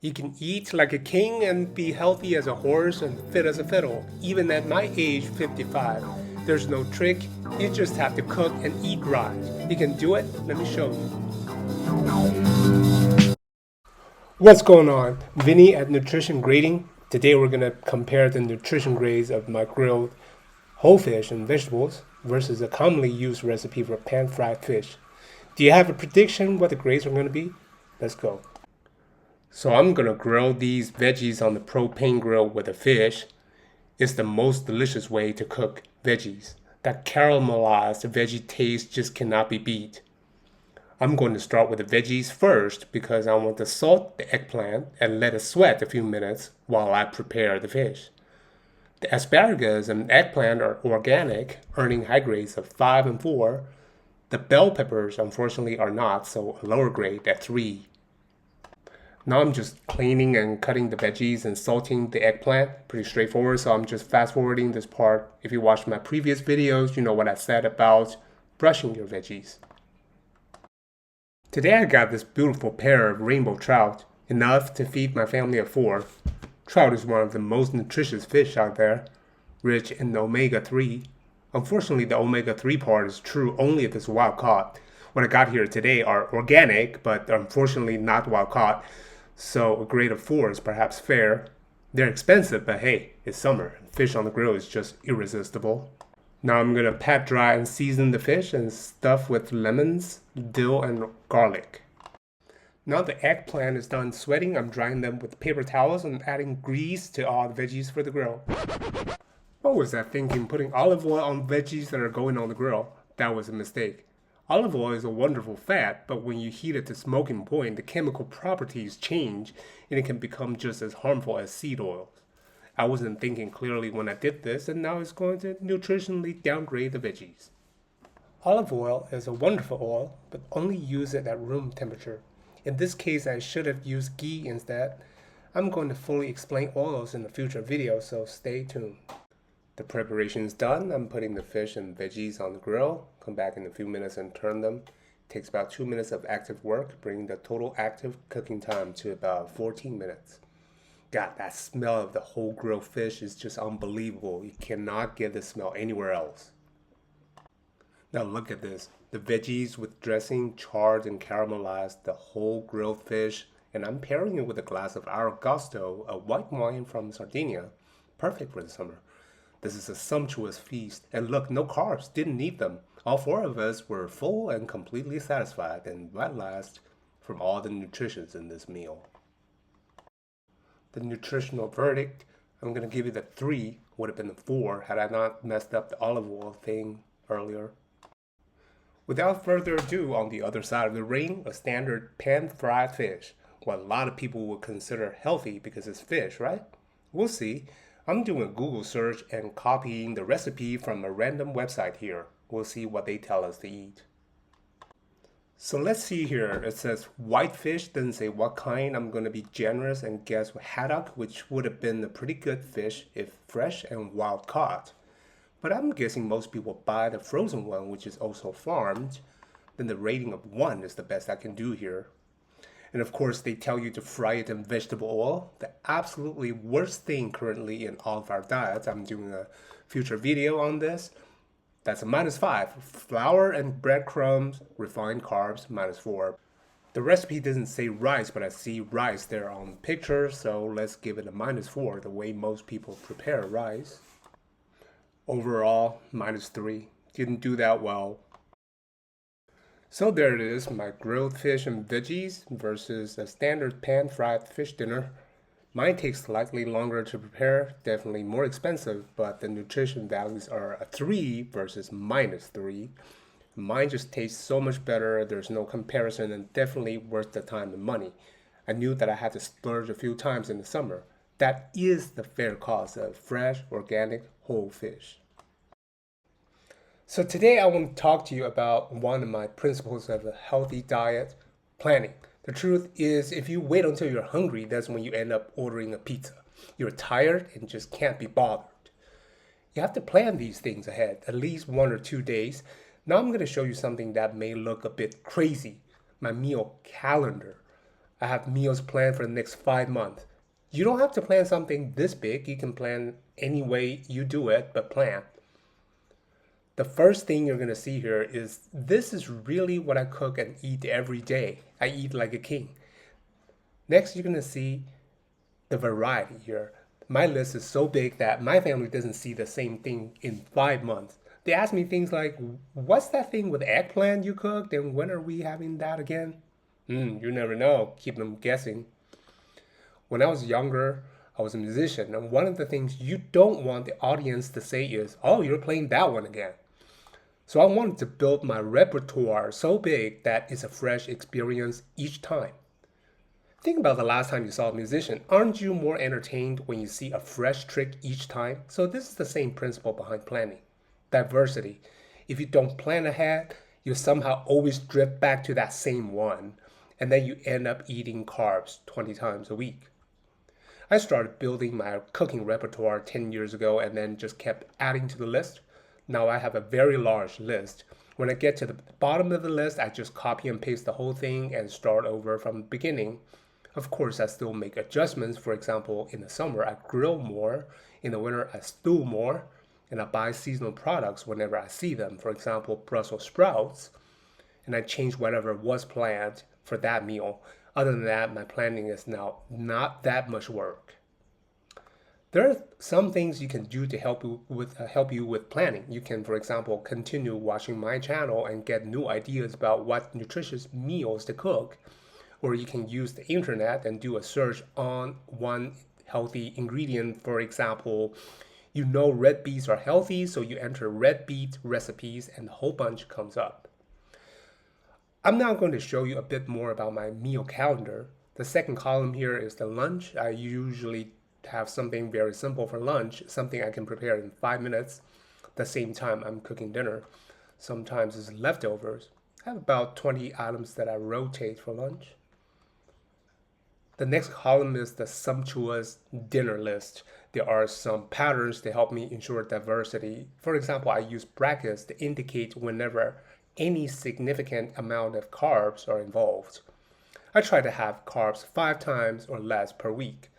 You can eat like a king and be healthy as a horse and fit as a fiddle, even at my age 55. There's no trick, you just have to cook and eat right. You can do it, let me show you. What's going on? Vinny at Nutrition Grading. Today we're going to compare the nutrition grades of my grilled whole fish and vegetables versus a commonly used recipe for pan-fried fish. Do you have a prediction what the grades are going to be? Let's go. So I'm going to grill these veggies on the propane grill with the fish. It's the most delicious way to cook veggies. That caramelized veggie taste just cannot be beat. I'm going to start with the veggies first because I want to salt the eggplant and let it sweat a few minutes while I prepare the fish. The asparagus and eggplant are organic, earning high grades of 5 and 4. The bell peppers, unfortunately, are not, so a lower grade at 3. Now I'm just cleaning and cutting the veggies and salting the eggplant. Pretty straightforward, so I'm just fast forwarding this part. If you watched my previous videos, you know what I said about brushing your veggies. Today I got this beautiful pair of rainbow trout, enough to feed my family of 4. Trout is one of the most nutritious fish out there, rich in omega-3. Unfortunately, the omega-3 part is true only if it's wild caught. What I got here today are organic, but unfortunately not wild caught. So a grade of 4 is perhaps fair. They're expensive, but hey, it's summer. Fish on the grill is just irresistible. Now I'm going to pat dry and season the fish and stuff with lemons, dill, and garlic. Now the eggplant is done sweating, I'm drying them with paper towels and adding grease to all the veggies for the grill. What was that thinking, putting olive oil on veggies that are going on the grill? That was a mistake. Olive oil is a wonderful fat, but when you heat it to smoking point, the chemical properties change and it can become just as harmful as seed oils. I wasn't thinking clearly when I did this, and now it's going to nutritionally downgrade the veggies. Olive oil is a wonderful oil, but only use it at room temperature. In this case, I should have used ghee instead. I'm going to fully explain oils in a future video, so stay tuned. The preparation is done. I'm putting the fish and veggies on the grill. Come back in a few minutes and turn them. Takes about 2 minutes of active work, bringing the total active cooking time to about 14 minutes. God, that smell of the whole grilled fish is just unbelievable. You cannot get this smell anywhere else. Now look at this. The veggies with dressing charred and caramelized the whole grilled fish, and I'm pairing it with a glass of Aragosto, a white wine from Sardinia. Perfect for the summer. This is a sumptuous feast, and look, no carbs, didn't need them. All 4 of us were full and completely satisfied, and at last, from all the nutritions in this meal. The nutritional verdict, I'm going to give you the 3, would have been the 4 had I not messed up the olive oil thing earlier. Without further ado, on the other side of the ring, a standard pan-fried fish, what a lot of people would consider healthy because it's fish, right? We'll see. I'm doing a Google search and copying the recipe from a random website here. We'll see what they tell us to eat. So let's see here. It says white fish, doesn't say what kind. I'm going to be generous and guess haddock, which would have been a pretty good fish if fresh and wild caught. But I'm guessing most people buy the frozen one, which is also farmed. Then the rating of 1 is the best I can do here. And of course, they tell you to fry it in vegetable oil. The absolutely worst thing currently in all of our diets. I'm doing a future video on this. That's a -5. Flour and breadcrumbs, refined carbs, -4. The recipe doesn't say rice, but I see rice there on the picture, so let's give it a -4, the way most people prepare rice. Overall, -3. Didn't do that well. So there it is, my grilled fish and veggies versus a standard pan-fried fish dinner. Mine takes slightly longer to prepare, definitely more expensive, but the nutrition values are a 3 versus -3. Mine just tastes so much better, there's no comparison, and definitely worth the time and money. I knew that I had to splurge a few times in the summer. That is the fair cost of fresh, organic, whole fish. So today I want to talk to you about one of my principles of a healthy diet, planning. The truth is, if you wait until you're hungry, that's when you end up ordering a pizza. You're tired and just can't be bothered. You have to plan these things ahead, at least 1 or 2 days. Now I'm going to show you something that may look a bit crazy, my meal calendar. I have meals planned for the next 5 months. You don't have to plan something this big. You can plan any way you do it, but plan. The first thing you're going to see here is this is really what I cook and eat every day. I eat like a king. Next, you're going to see the variety here. My list is so big that my family doesn't see the same thing in 5 months. They ask me things like, what's that thing with eggplant you cooked and when are we having that again? You never know. Keep them guessing. When I was younger, I was a musician, and one of the things you don't want the audience to say is, oh, you're playing that one again. So I wanted to build my repertoire so big that it's a fresh experience each time. Think about the last time you saw a musician. Aren't you more entertained when you see a fresh trick each time? So this is the same principle behind planning. Diversity. If you don't plan ahead, you somehow always drift back to that same one, and then you end up eating carbs 20 times a week. I started building my cooking repertoire 10 years ago and then just kept adding to the list. Now I have a very large list. When I get to the bottom of the list, I just copy and paste the whole thing and start over from the beginning. Of course, I still make adjustments. For example, in the summer, I grill more. In the winter, I stew more. And I buy seasonal products whenever I see them. For example, Brussels sprouts. And I change whatever was planned for that meal. Other than that, my planning is now not that much work. There are some things you can do to help you with planning. You can, for example, continue watching my channel and get new ideas about what nutritious meals to cook. Or you can use the internet and do a search on one healthy ingredient. For example, you know red beets are healthy, so you enter red beet recipes and a whole bunch comes up. I'm now going to show you a bit more about my meal calendar. The second column here is the lunch. I usually have something very simple for lunch, something I can prepare in 5 minutes, the same time I'm cooking dinner. Sometimes it's leftovers. I have about 20 items that I rotate for lunch. The next column is the sumptuous dinner list. There are some patterns to help me ensure diversity. For example, I use brackets to indicate whenever any significant amount of carbs are involved. I try to have carbs 5 times or less per week.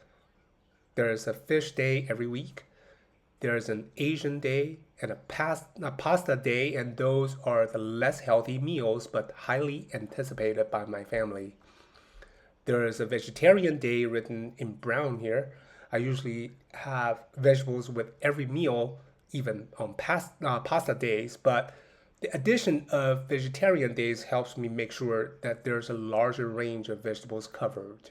There is a fish day every week. There is an Asian day and a pasta day, and those are the less healthy meals but highly anticipated by my family. There is a vegetarian day written in brown here. I usually have vegetables with every meal, even on pasta days, but the addition of vegetarian days helps me make sure that there's a larger range of vegetables covered.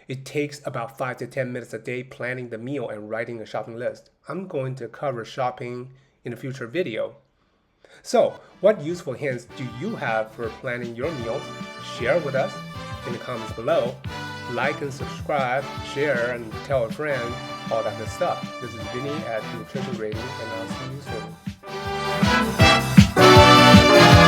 It takes about 5 to 10 minutes a day planning the meal and writing a shopping list. I'm going to cover shopping in a future video. So, what useful hints do you have for planning your meals? Share with us in the comments below. Like and subscribe, share, and tell a friend, all that good stuff. This is Vinny at Nutrition Rating, and I'll see you soon.